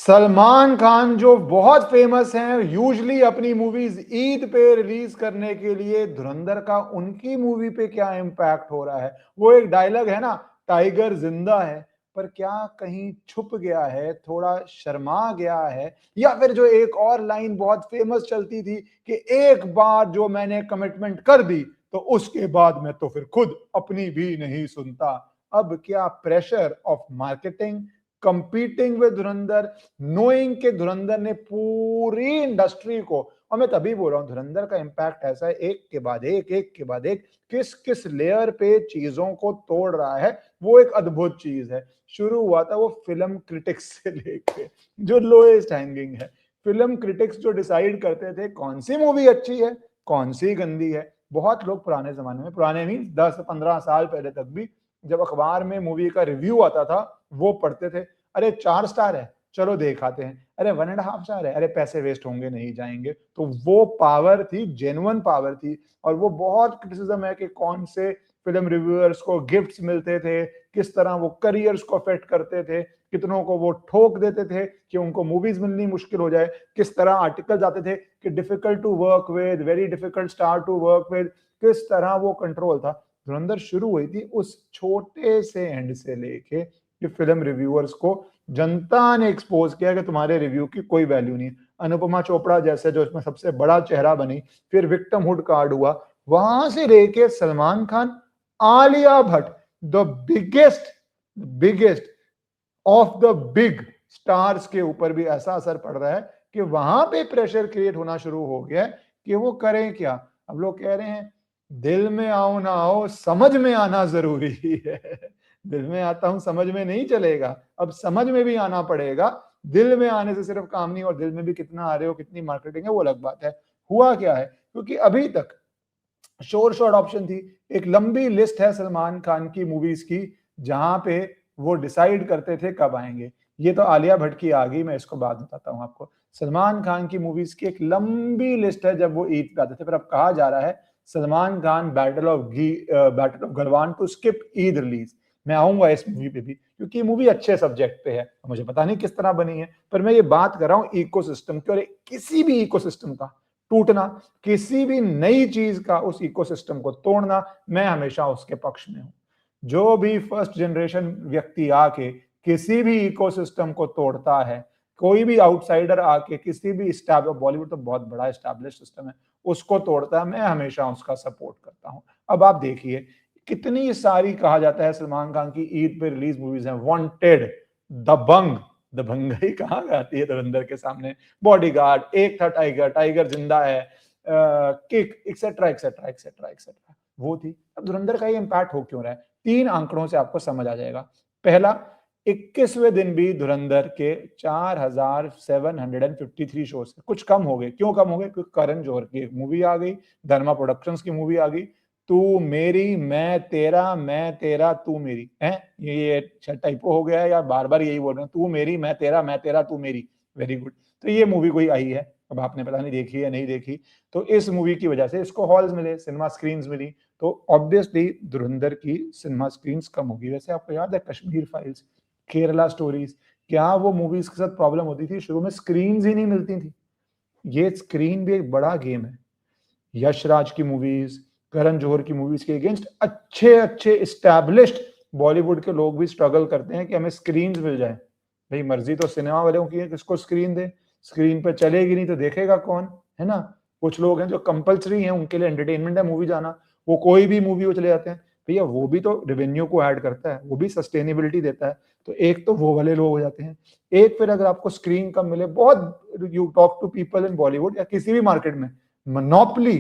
सलमान खान जो बहुत फेमस हैं यूजली अपनी मूवीज ईद पे रिलीज करने के लिए, धुरंधर का उनकी मूवी पे क्या इम्पैक्ट हो रहा है। वो एक डायलॉग है ना, टाइगर जिंदा है, पर क्या कहीं छुप गया है, थोड़ा शर्मा गया है। या फिर जो एक और लाइन बहुत फेमस चलती थी कि एक बार जो मैंने कमिटमेंट कर दी तो उसके बाद मैं तो फिर खुद अपनी भी नहीं सुनता। अब क्या pressure of marketing, competing with Dhurandhar, knowing के धुरंधर ने पूरी इंडस्ट्री को, और मैं तभी बोल रहा हूं धुरंधर का इंपैक्ट ऐसा है, एक के बाद एक के बाद एक, किस किस लेयर पे चीजों को तोड़ रहा है, वो एक अद्भुत चीज है। शुरू हुआ था वो फिल्म क्रिटिक्स से लेके, जो लोएस्ट हैंगिंग है, फिल्म क्रिटिक्स जो डिसाइड करते थे कौन सी मूवी अच्छी है, कौन सी गंदी है। बहुत लोग पुराने जमाने में, पुराने मीन 10-15 साल पहले तक भी, जब अखबार में मूवी का रिव्यू आता था वो पढ़ते थे। अरे 4 स्टार है, चलो देख आते हैं। अरे 1.5 स्टार है, अरे पैसे वेस्ट होंगे नहीं जाएंगे। तो वो पावर थी, जेन्युइन पावर थी। और वो बहुत क्रिटिसिज्म है कि कौन से फिल्म रिव्यूअर्स को गिफ्ट्स मिलते थे, किस तरह वो करियर्स को अफेक्ट करते थे, कितनों को वो ठोक देते थे कि उनको मूवीज मिलनी मुश्किल हो जाए, किस तरह आर्टिकल्स आते थे कि difficult to work with, very difficult star to work with, किस तरह वो कंट्रोल था। धुरंधर शुरू हुई थी उस छोटे से एंड से लेके कि फिल्म रिव्यूअर्स को जनता ने एक्सपोज किया कि तुम्हारे रिव्यू की कोई वैल्यू नहीं। अनुपमा चोपड़ा जैसे जो इसमें सबसे बड़ा चेहरा बनी, फिर विक्टिमहुड कार्ड हुआ, वहां से लेके Salman Khan, Alia Bhatt, the biggest biggest of the big stars के ऊपर भी ऐसा असर पड़ रहा है कि वहां पे प्रेशर क्रिएट होना शुरू हो गया है कि वो करें क्या। अब लोग कह रहे हैं दिल में आओ ना आओ, समझ में आना जरूरी है। दिल में आता हूं, समझ में नहीं चलेगा, अब समझ में भी आना पड़ेगा। दिल में आने से सिर्फ काम नहीं, और दिल में भी कितना आ रहे हो, कितनी मार्केटिंग है, वो अलग बात है। हुआ क्या है, क्योंकि अभी तक शोर शॉर्ट ऑप्शन थी, एक लंबी लिस्ट है सलमान खान की मूवीज की जहां पे वो डिसाइड करते थे कब आएंगे। ये तो आलिया भट्ट की आ गई, मैं इसको बाद बताता हूं आपको। सलमान खान की मूवीज की एक लंबी लिस्ट है, जब वो ईद पे आते थे। पर अब कहा जा रहा है Salman Khan battle of Galwan to skip Eid release. मैं आऊंगा इस मूवी पे भी, क्योंकि ये मूवी अच्छे सब्जेक्ट पे है, मुझे पता नहीं किस तरह बनी है, पर मैं ये बात कर रहा हूँ इकोसिस्टम की। और किसी भी इकोसिस्टम का टूटना, किसी भी नई चीज का उस इकोसिस्टम को तोड़ना, मैं हमेशा उसके पक्ष में हूं। जो भी फर्स्ट जनरेशन व्यक्ति आके किसी भी इकोसिस्टम को तोड़ता है, कोई भी आउटसाइडर आके किसी भी बॉलीवुड तो बहुत बड़ा एस्टैब्लिश सिस्टम है, उसको तोड़ता है, मैं हमेशा उसका सपोर्ट करता हूं। अब आप देखिए कितनी सारी, कहा जाता है सलमान खान की ईद पे रिलीज मूवीज हैं, वांटेड, दबंग, दबंगई कहाँ आती है धुरंधर के सामने, बॉडीगार्ड, एक था टाइगर, टाइगर जिंदा है, kick, etcetera etcetera etcetera etcetera, वो थी। अब धुरंधर का ये इंपैक्ट हो क्यों रहा है, 3 आंकड़ों से आपको समझ आ जाएगा। पहला, 21वें दिन भी धुरंधर के 4753 शोज कुछ कम हो गए। क्यों कम हो गए, क्योंकि करण जौहर की एक मूवी आ गई, धर्मा प्रोडक्शंस की मूवी आ गई, तू मेरी मैं तेरा तू मेरी है। ये टाइपो हो गया है या बार बार यही बोल रहे हैं, तू मेरी मैं तेरा तू मेरी। Very good. तो ये मूवी कोई आई है, अब आपने पता नहीं देखी है नहीं देखी, तो इस मूवी की वजह से इसको हॉल्स मिले, सिनेमा स्क्रीन मिली, तो ऑब्वियसली धुरंधर की सिनेमा स्क्रीन कम होगी। वैसे आपको याद है कश्मीर फाइल्स, केरला स्टोरीज, क्या वो मूवीज के साथ प्रॉब्लम होती थी, शुरू में स्क्रीन ही नहीं मिलती थी। ये स्क्रीन भी एक बड़ा गेम है। यश राज की मूवीज, करण जौहर की मूवीज के अगेंस्ट अच्छे अच्छे एस्टैब्लिश्ड बॉलीवुड के लोग भी स्ट्रगल करते हैं कि हमें स्क्रीन मिल जाए। भाई मर्जी तो सिनेमा वालों की है, किसको स्क्रीन दे, स्क्रीन पर चलेगी नहीं तो देखेगा कौन, है ना। कुछ लोग हैं जो कंपलसरी हैं, उनके लिए एंटरटेनमेंट है मूवी जाना, वो कोई भी मूवी वो चले जाते हैं। भैया वो भी तो रेवेन्यू को ऐड करता है, वो भी सस्टेनेबिलिटी देता है। तो एक तो वो वाले लोग हो जाते हैं। एक फिर अगर आपको स्क्रीन कम मिले, बहुत, you talk to people in Bollywood या किसी भी मार्केट में, मोनोपोली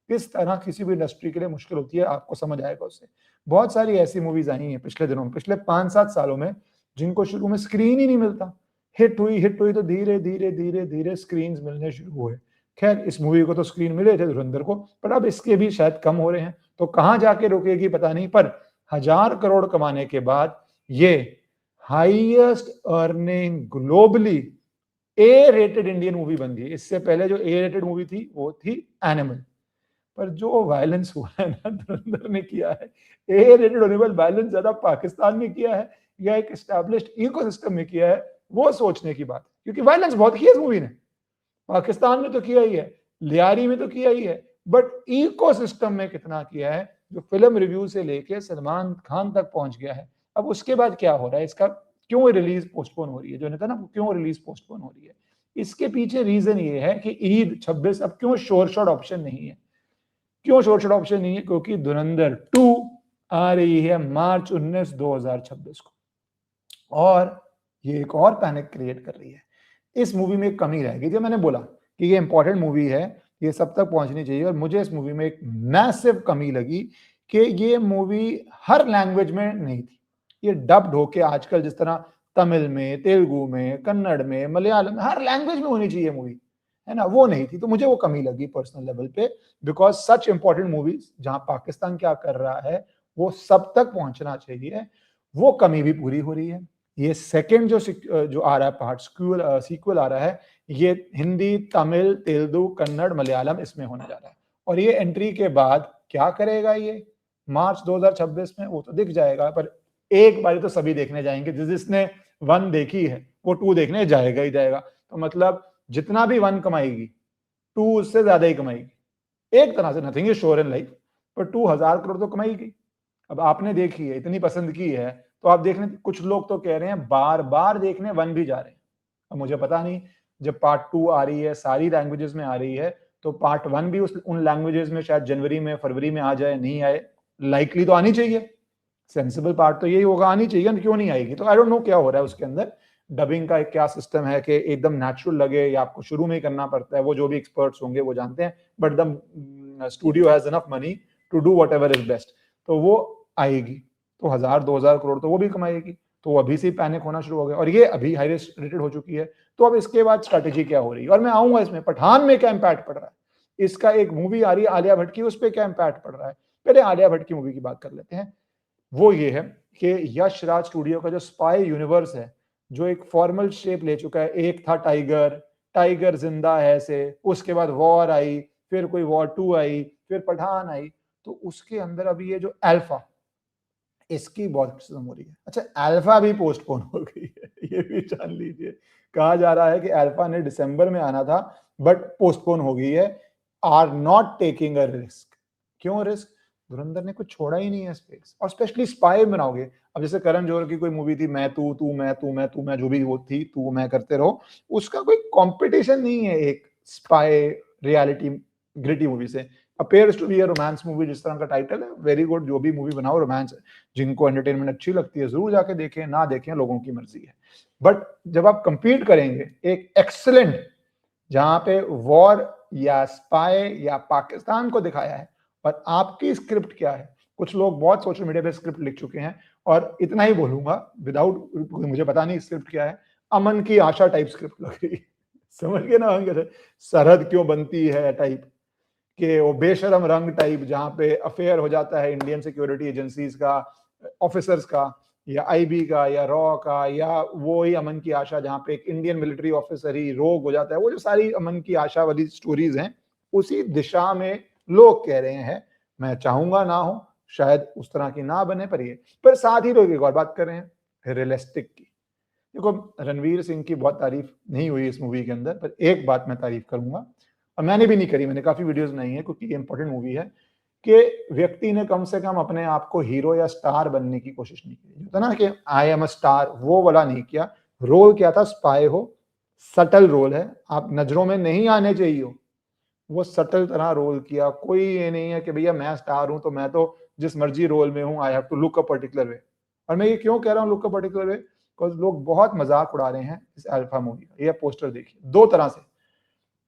किस तरह किसी भी इंडस्ट्री के लिए मुश्किल होती है, आपको समझ आएगा उससे। बहुत सारी ऐसी मूवीज आई हैं पिछले दिनों में, पिछले 5-7 सालों में, जिनको शुरू में स्क्रीन ही नहीं मिलता। हिट हुई तो धीरे धीरे धीरे धीरे स्क्रीन मिलने शुरू हुए। खैर इस मूवी को तो स्क्रीन मिले थे धुरंधर को, पर अब इसके भी शायद कम हो रहे हैं, तो कहां जाके रुकेगी पता नहीं। पर 1000 करोड़ कमाने के बाद ये highest earning globally A rated Indian movie बन गई। इससे पहले जो ए रेटेड मूवी थी वो थी एनिमल। पर जो वायलेंस हुआ है ना धुरंधर ने किया है, ए रेटेड होने वाला वायलेंस ज्यादा पाकिस्तान में किया है या एक एस्टैब्लिश्ड इकोसिस्टम में किया है, वो सोचने की बात है। क्योंकि वायलेंस बहुत की है इस मूवी ने, पाकिस्तान में तो किया ही है, लियारी में तो किया ही है, बट इकोसिस्टम में कितना किया है, जो फिल्म रिव्यू से लेके सलमान खान तक पहुंच गया है। अब उसके बाद क्या हो रहा है, इसका क्यों रिलीज पोस्टपोन हो रही है, जो ने कहा ना क्यों रिलीज पोस्टपोन हो रही है, इसके पीछे रीजन ये है कि ईद 26 अब क्यों शोर शॉट ऑप्शन नहीं है। क्यों शोर शॉट ऑप्शन नहीं है, क्योंकि धुरंधर 2 आ रही है मार्च 19 2026 को, और ये एक और पैनिक क्रिएट कर रही है। इस मूवी में एक कमी रहेगी, जो मैंने बोला कि ये इंपॉर्टेंट मूवी है, ये सब तक पहुंचनी चाहिए, और मुझे इस मूवी में एक मैसिव कमी लगी कि ये मूवी हर लैंग्वेज में नहीं थी। ये डब्ड होके आजकल जिस तरह तमिल में, तेलुगु में, कन्नड़ में, मलयालम में, हर लैंग्वेज में होनी चाहिए मूवी, है ना, वो नहीं थी। तो मुझे वो कमी लगी पर्सनल लेवल पे, बिकॉज सच इंपॉर्टेंट मूवीज जहां पाकिस्तान क्या कर रहा है वो सब तक पहुंचना चाहिए, वो कमी भी पूरी हो रही है। ये सेकंड जो आ रहा है पार्ट सीक्वल आ रहा है, ये हिंदी, तमिल, तेलुगु, कन्नड़, मलयालम इसमें होने जा रहा है, और ये एंट्री के बाद क्या करेगा ये मार्च 2026 में, वो तो दिख जाएगा। पर एक बारी तो सभी देखने जाएंगे, जिसने 1 देखी है वो 2 देखने जाएगा ही जाएगा। तो मतलब जितना भी 1 कमाएगी 2 उससे ज्यादा ही कमाएगी। एक तरह से nothing is sure in life, पर 2000 करोड़ तो कमाएगी। अब आपने देखी है, इतनी पसंद की है, तो आप देखने, कुछ लोग तो कह रहे हैं बार बार देखने 1 भी जा रहे हैं। अब मुझे पता नहीं, जब पार्ट 2 आ रही है, सारी लैंग्वेजेस में आ रही है, तो पार्ट 1 भी उन लैंग्वेजेस में शायद जनवरी में, फरवरी में आ जाए, नहीं आए, लाइकली तो आनी चाहिए। सेंसिबल पार्ट तो यही होगा, आनी चाहिए, क्यों नहीं आएगी। तो आई डोंट नो क्या हो रहा है उसके अंदर, डबिंग का क्या सिस्टम है कि एकदम नेचुरल लगे या आपको शुरू में ही करना पड़ता है, वो जो भी एक्सपर्ट्स होंगे वो जानते हैं, but the studio has enough money to do whatever is best, तो वो आएगी। तो 1000-2000 करोड़ तो वो भी कमाएगी। तो अभी से पैनिक होना शुरू हो गया, और ये अभी हाई रेटेड हो चुकी है। तो अब इसके बाद स्ट्रैटेजी क्या हो रही है, और मैं आऊंगा इसमें पठान में क्या इंपैक्ट पड़ रहा है, इसका एक मूवी आ रही है आलिया भट्ट की, उस पर क्या इंपैक्ट पड़ रहा है। पहले आलिया भट्ट की मूवी की बात कर लेते हैं। वो ये है कि यश राज स्टूडियो का जो स्पाई यूनिवर्स है, जो एक फॉर्मल शेप ले चुका है, एक था टाइगर, टाइगर जिंदा है से, उसके बाद वॉर आई, फिर कोई वॉर 2 आई, फिर पठान आई, तो उसके अंदर अभी ये जो अल्फा, इसकी बहुत क्रिटिसिज्म हो रही है। अच्छा, अल्फा भी पोस्टपोन हो गई है, ये भी जान लीजिए। कहा जा रहा है कि अल्फा ने दिसंबर में आना था, बट पोस्टपोन हो गई है। Are not taking a risk. क्यों रिस्क? धुरंधर ने कुछ छोड़ा ही नहीं है स्पेस, और स्पेशली स्पाई बनाओगे। अब जैसे करण जौहर की कोई मूवी थी, मैं तू तू मैं तू मैं तू मैं, जो भी वो थी, तू मैं करते रहो, उसका कोई कंपटीशन नहीं है एक स्पाई रियलिटी ग्रिटी मूवी से। Appears to be a romance movie, जिस तरह का टाइटल है, वेरी गुड, जो भी मूवी बनाओ रोमांस, जिनको एंटरटेनमेंट अच्छी लगती है जरूर जाके देखें, ना देखें लोगों की मर्जी है। बट जब आप कंपीट करेंगे एक एक्सेलेंट, जहां पे वॉर या स्पाई या पाकिस्तान को दिखाया है, और आपकी स्क्रिप्ट क्या है, कुछ लोग बहुत सोशल मीडिया पे स्क्रिप्ट लिख चुके हैं, और इतना ही बोलूंगा विदाउट, मुझे पता नहीं स्क्रिप्ट क्या है, अमन की आशा टाइप स्क्रिप्ट लग रही है। समझ गए ना, सरहद क्यों बनती है टाइप के, वो बेशरम रंग टाइप, जहां पे अफेयर हो जाता है इंडियन सिक्योरिटी एजेंसीज का, ऑफिसर्स का, या आईबी का, या रॉ का, या वो ही अमन की आशा जहां पे एक इंडियन मिलिट्री ऑफिसर ही रोग हो जाता है, वो जो सारी अमन की आशा वाली स्टोरीज हैं, उसी दिशा में लोग कह रहे हैं। मैं चाहूंगा ना हो, शायद उस तरह की ना बने, पर ये, पर साथ ही लोग एक और बात कर रहे हैं रियलिस्टिक की। देखो, रणवीर सिंह की बहुत तारीफ नहीं हुई इस मूवी के अंदर, पर एक बात मैं तारीफ करूंगा, और मैंने भी नहीं करी, मैंने काफी वीडियोस बनाई है, क्योंकि ये इंपॉर्टेंट मूवी है, कि व्यक्ति ने कम से कम अपने आप को हीरो या स्टार बनने की कोशिश नहीं की। होता ना कि आई एम अ स्टार, वो वाला नहीं किया। रोल क्या था, स्पाई हो, सटल रोल है, आप नजरों में नहीं आने चाहिए हो, वो सटल तरह रोल किया। कोई ये नहीं है कि भैया मैं स्टार हूं तो मैं तो जिस मर्जी रोल में हूं, I have to look a particular way. और मैं ये क्यों कह रहा हूं look a particular way, because लोग बहुत मजाक उड़ा रहे हैं इस अल्फा मूवी का। ये पोस्टर देखिए, 2 तरह से,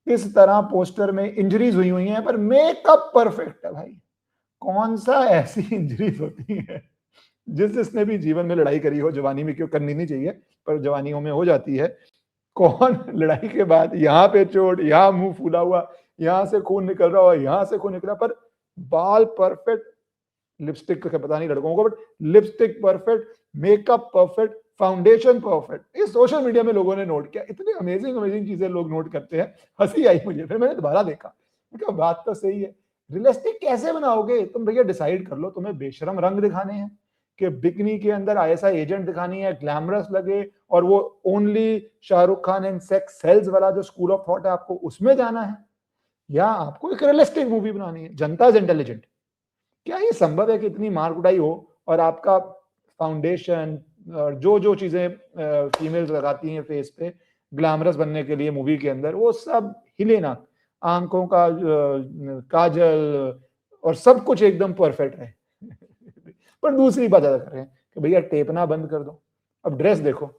इस तरह पोस्टर में इंजरीज हुई हुई हैं, पर मेकअप परफेक्ट है भाई। कौन सा ऐसी इंजरीज होती है, जिसने भी जीवन में लड़ाई करी हो, जवानी में क्यों करनी नहीं चाहिए, पर जवानियों में हो जाती है। कौन लड़ाई के बाद यहाँ पे चोट, यहाँ मुंह फूला हुआ, यहाँ से खून निकल रहा हो, यहाँ से खून निकला, पर बाल परफेक्ट, लिपस्टिक का पता नहीं लड़कों को, but lipstick perfect, makeup perfect, foundation perfect. ये सोशल मीडिया में लोगों ने नोट किया, इतनी अमेजिंग अमेजिंग चीजें लोग नोट करते हैं। हंसी आई मुझे, फिर मैंने दोबारा देखा, क्या बात तो सही है। रियलिस्टिक कैसे बनाओगे तुम भैया, डिसाइड कर लो, तुम्हें बेशरम रंग दिखाने हैं कि बिकनी के अंदर आईएसआई एजेंट दिखानी है, ग्लैमरस लगे, और वो only Shahrukh Khan and sex cells वाला जो स्कूल ऑफ थॉट है आपको उसमें जाना है, या आपको एक रियलिस्टिक मूवी बनानी है? जनता इज इंटेलिजेंट। क्या ये संभव है कि इतनी मार कुटाई हो और आपका फाउंडेशन और जो जो चीजें फीमेल्स लगाती हैं फेस पे ग्लैमरस बनने के लिए मूवी के अंदर, वो सब हिले ना, आंखों का काजल और सब कुछ एकदम परफेक्ट है। पर दूसरी बात ज्यादा कर रहे हैं कि भैया टेपना बंद कर दो। अब ड्रेस देखो,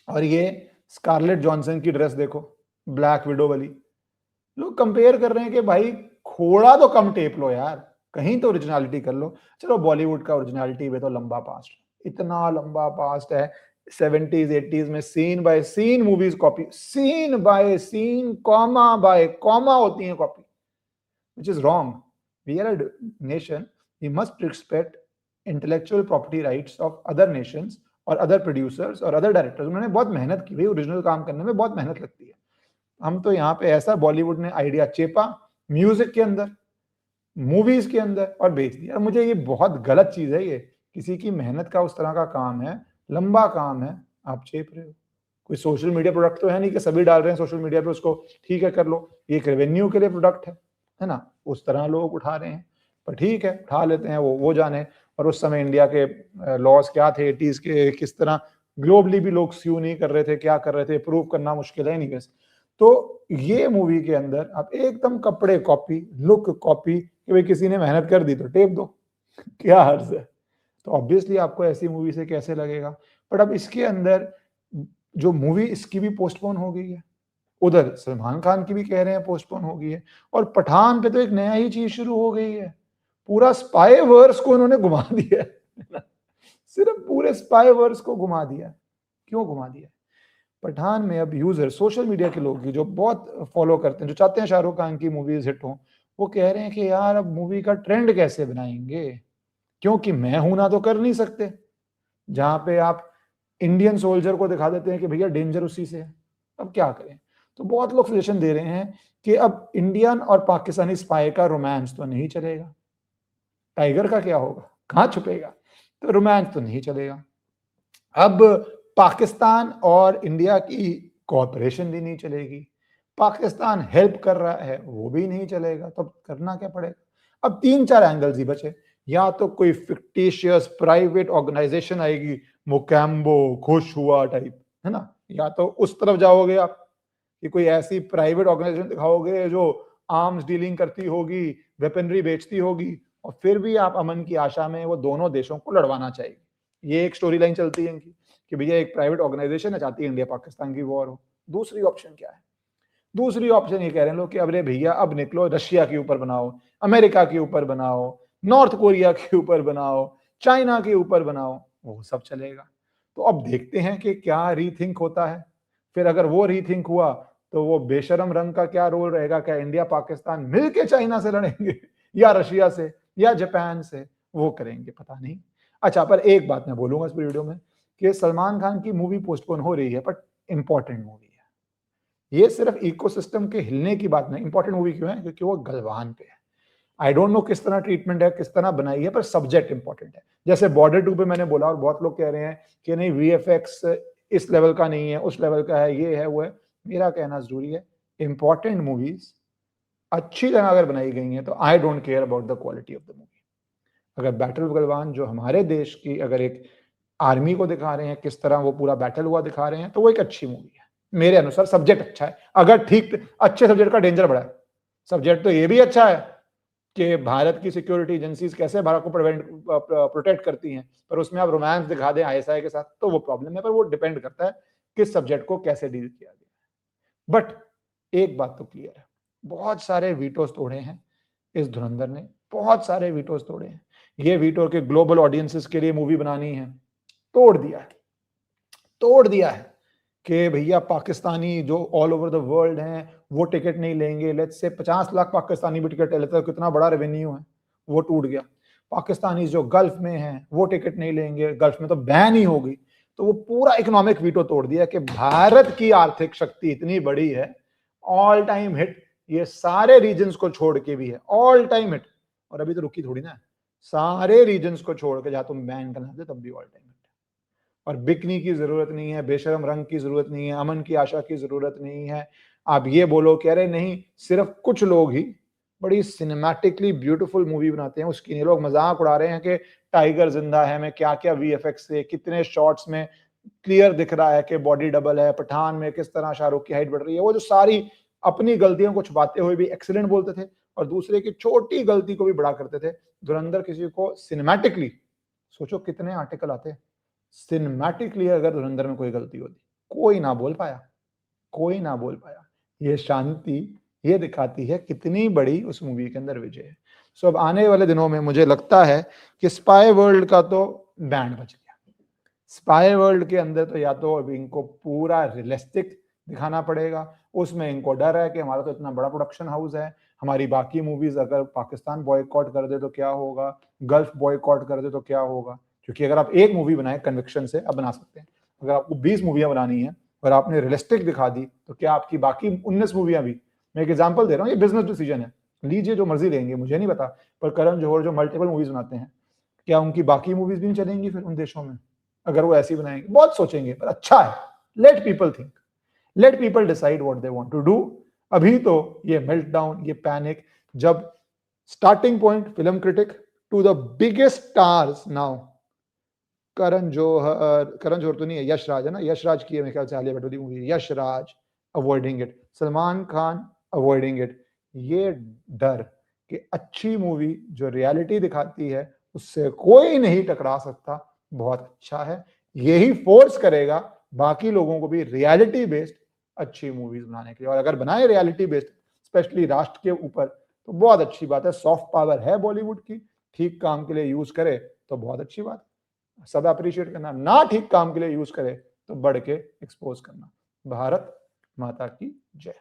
और ये स्कारलेट जॉनसन की ड्रेस देखो, ब्लैक विडो वाली, लोग कंपेयर कर रहे हैं कि भाई थोड़ा तो कम टेप लो यार, कहीं तो ओरिजिनलिटी कर लो। चलो बॉलीवुड का ओरिजिनलिटी में तो लंबा पास्ट, इतना लंबा पास्ट है, 70s 80s में scene by scene movies copy, scene by scene, comma by comma होती है copy, which is wrong. We are a nation, we must respect intellectual property rights of other nations और other producers और other directors। उन्होंने बहुत मेहनत की भाई, original काम करने में बहुत मेहनत लगती है। हम तो यहाँ पे ऐसा बॉलीवुड ने आइडिया चेपा म्यूजिक के अंदर, मूवीज के अंदर, और बेच दिया। मुझे ये बहुत गलत चीज है, ये किसी की मेहनत का उस तरह का काम है, लंबा काम है, आप चेप रहे हो। कोई सोशल मीडिया प्रोडक्ट तो है नहीं कि सभी डाल रहे हैं सोशल मीडिया पे उसको, ठीक है कर लो, ये एक रेवेन्यू के लिए प्रोडक्ट है ना, उस तरह लोग उठा रहे हैं। पर ठीक है, उठा लेते हैं, वो जाने। और उस समय इंडिया के लॉज क्या थे 80s के, किस तरह ग्लोबली भी लोग स्यू नहीं कर रहे थे, क्या कर रहे थे, प्रूव करना मुश्किल है नहीं। तो ये मूवी के अंदर आप एकदम कपड़े कॉपी, लुक कॉपी, कि भाई किसी ने मेहनत कर दी तो टेप दो, क्या हर्ज है? तो ऑब्वियसली आपको ऐसी मूवी से कैसे लगेगा। बट अब इसके अंदर जो मूवी, इसकी भी पोस्टपोन हो गई है, उधर सलमान खान की भी कह रहे हैं पोस्टपोन हो गई है, और पठान पे तो एक नया ही चीज शुरू हो गई है, पूरा स्पाई वर्स को उन्होंने घुमा दिया है। सिर्फ पूरे स्पाई वर्स को घुमा दिया। क्यों घुमा दिया? पठान में अब यूजर, सोशल मीडिया के लोग जो बहुत फॉलो करते हैं, जो चाहते हैं शाहरुख खान की मूवीज हिट हो, वो कह रहे हैं कि यार अब मूवी का ट्रेंड कैसे बनाएंगे, क्योंकि मैं हूं ना तो कर नहीं सकते। जहां पे आप इंडियन सोल्जर को दिखा देते हैं कि भैया डेंजर उसी से है, अब क्या करें? तो बहुत लोग सजेशन दे रहे हैं कि अब इंडियन और पाकिस्तानी स्पाई का रोमांस तो नहीं चलेगा, टाइगर का क्या होगा, कहां छुपेगा? तो रोमांस तो नहीं चलेगा। अब पाकिस्तान और इंडिया की कोऑपरेशन भी नहीं चलेगी, पाकिस्तान हेल्प कर रहा है वो भी नहीं चलेगा, तो करना क्या पड़ेगा? अब 3-4 एंगल्स ही बचे। या तो कोई फिक्टिशियस प्राइवेट ऑर्गेनाइजेशन आएगी, मोकैम्बो खुश हुआ टाइप, है ना, या तो उस तरफ जाओगे आप कि कोई ऐसी प्राइवेट ऑर्गेनाइजेशन दिखाओगे जो आर्म्स डीलिंग करती होगी, वेपनरी बेचती होगी, और फिर भी आप अमन की आशा में वो दोनों देशों को लड़वाना चाहिए। ये एक स्टोरी लाइन चलती है इनकी कि भैया एक प्राइवेट ऑर्गेनाइजेशन है, चाहती है इंडिया पाकिस्तान की वॉर हो। दूसरी ऑप्शन क्या है? दूसरी ऑप्शन ये कह रहे हैं लोग कि अरे भैया अब निकलो, रशिया के ऊपर बनाओ, अमेरिका के ऊपर बनाओ, नॉर्थ कोरिया के ऊपर बनाओ, चाइना के ऊपर बनाओ, वो सब चलेगा। तो अब देखते हैं कि क्या रीथिंक होता है। फिर अगर वो रीथिंक हुआ तो वो बेशरम रंग का क्या रोल रहेगा? क्या इंडिया पाकिस्तान मिलके चाइना से लड़ेंगे या रशिया से या जापान से? वो करेंगे, पता नहीं। अच्छा, पर एक बात मैं बोलूंगा इस वीडियो में कि सलमान खान की मूवी पोस्टपोन हो रही है, बट इंपॉर्टेंट मूवी है। ये सिर्फ इकोसिस्टम के हिलने की बात नहीं। इंपॉर्टेंट मूवी क्यों है? क्योंकि वो गलवान पे है। आई डोंट नो किस तरह ट्रीटमेंट है, किस तरह बनाई है, पर सब्जेक्ट इंपॉर्टेंट है। जैसे बॉर्डर 2 पे मैंने बोला, और बहुत लोग कह रहे हैं कि नहीं वीएफएक्स इस लेवल का नहीं है, उस लेवल का है, ये है वो है। मेरा कहना जरूरी है, इंपॉर्टेंट मूवीज अच्छी तरह अगर बनाई गई हैं तो I don't care about the quality of the movie. अगर बैटल गलवान जो हमारे देश की, अगर एक आर्मी को दिखा रहे हैं किस तरह वो पूरा बैटल हुआ दिखा रहे हैं, तो वो एक अच्छी मूवी है मेरे अनुसार। सब्जेक्ट अच्छा है, अगर ठीक अच्छे सब्जेक्ट का डेंजर बड़ा है। सब्जेक्ट तो ये भी अच्छा है कि भारत की सिक्योरिटी एजेंसीज कैसे भारत को प्रोटेक्ट करती हैं, पर उसमें आप रोमांस दिखा दें आईएसआई के साथ तो वो प्रॉब्लम है। पर वो डिपेंड करता है किस सब्जेक्ट को कैसे डील किया गया। बट एक बात तो क्लियर है, बहुत सारे वीटोस तोड़े हैं इस धुरंधर ने, बहुत सारे वीटोस तोड़े हैं। ये वीटो के ग्लोबल ऑडियंसेस के लिए मूवी बनानी है, तोड़ दिया है, तोड़ दिया है कि भैया पाकिस्तानी जो ऑल ओवर द वर्ल्ड हैं वो टिकट नहीं लेंगे। लेट्स से 50 लाख पाकिस्तानी भी टिकट ले लेते हैं, कितना बड़ा रेवेन्यू है, वो टूट गया। पाकिस्तानी जो गल्फ में हैं वो टिकट नहीं लेंगे, गल्फ में तो बैन ही हो गई। तो वो पूरा इकोनॉमिक वीटो तोड़ दिया कि भारत की आर्थिक शक्ति इतनी बड़ी है, ऑल टाइम हिट, ये सारे रीजन्स को छोड़ के भी है ऑल टाइम हिट। और अभी तो रुकी थोड़ी ना, सारे रीजन्स को छोड़ के जहां तुम बैन करना दे तब भी ऑल टाइम हिट। और बिकनी की जरूरत नहीं है, बेशरम रंग की जरूरत नहीं है, अमन की आशा की जरूरत नहीं है। आप ये बोलो कह रहे नहीं, सिर्फ कुछ लोग ही बड़ी सिनेमैटिकली ब्यूटीफुल मूवी बनाते हैं, उसकी नहीं। लोग मजाक उड़ा रहे हैं कि टाइगर जिंदा है में क्या क्या वीएफएक्स से, कितने शॉट्स में क्लियर दिख रहा है कि बॉडी डबल है, पठान में किस तरह शाहरुख की हाइट बढ़ रही है। वो जो सारी अपनी गलतियों को छुपाते हुए भी एक्सीलेंट बोलते थे और दूसरे की छोटी गलती को भी बड़ा करते थे। धुरंधर किसी को सिनेमैटिकली, सोचो कितने आर्टिकल आते, सिनेमैटिकली अगर धुरंधर में कोई गलती होती, कोई ना बोल पाया, कोई ना बोल पाया। ये शांति ये दिखाती है कितनी बड़ी उस मूवी के अंदर विजय है। सो अब आने वाले दिनों में मुझे लगता है कि स्पाई वर्ल्ड का तो बैंड बज गया। स्पाई वर्ल्ड के अंदर तो या तो अब इनको पूरा रियलिस्टिक दिखाना पड़ेगा, उसमें इनको डर है कि हमारा तो इतना बड़ा प्रोडक्शन हाउस है, हमारी बाकी मूवीज अगर पाकिस्तान बॉयकॉट कर दे तो क्या होगा, गल्फ बॉयकॉट कर दे तो क्या होगा। क्योंकि अगर आप एक मूवी बनाए कन्विक्शन से, अब बना सकते हैं, अगर आपको 20 मूवियां बनानी है और आपने रियलिस्टिक दिखा दी तो क्या आपकी बाकी 19 मूवियां भी, मैं एक एग्जांपल दे रहा हूँ, ये बिजनेस डिसीजन है, लीजिए जो मर्जी लेंगे, मुझे नहीं पता, पर करण जौहर जो मल्टीपल मूवीज बनाते हैं, क्या उनकी बाकी मूवीज भी नहीं चलेंगी फिर उन देशों में अगर वो ऐसी बनाएंगे? बहुत सोचेंगे, पर अच्छा है, let people think, let people decide what they want to do. अभी तो ये मेल्ट डाउन, ये पैनिक, जब starting point film critic to the biggest stars now, Karan Johar तो नहीं है, यश राज है ना, यश राज की है मेरे ख्याल से आलिया भट्ट वाली movie, Yash Raj avoiding it, Salman Khan avoiding it. ये डर कि अच्छी मूवी जो रियलिटी दिखाती है उससे कोई नहीं टकरा सकता, बहुत अच्छा है। यही फोर्स करेगा बाकी लोगों को भी रियलिटी बेस्ड अच्छी मूवीज बनाने के लिए। और अगर बनाए रियलिटी बेस्ड, स्पेशली राष्ट्र के ऊपर, तो बहुत अच्छी बात है। सॉफ्ट पावर है बॉलीवुड की, ठीक काम के लिए यूज करे तो बहुत अच्छी बात, सब अप्रिशिएट करना, ना ठीक काम के लिए यूज करे तो बढ़ के एक्सपोज करना। भारत माता की जय।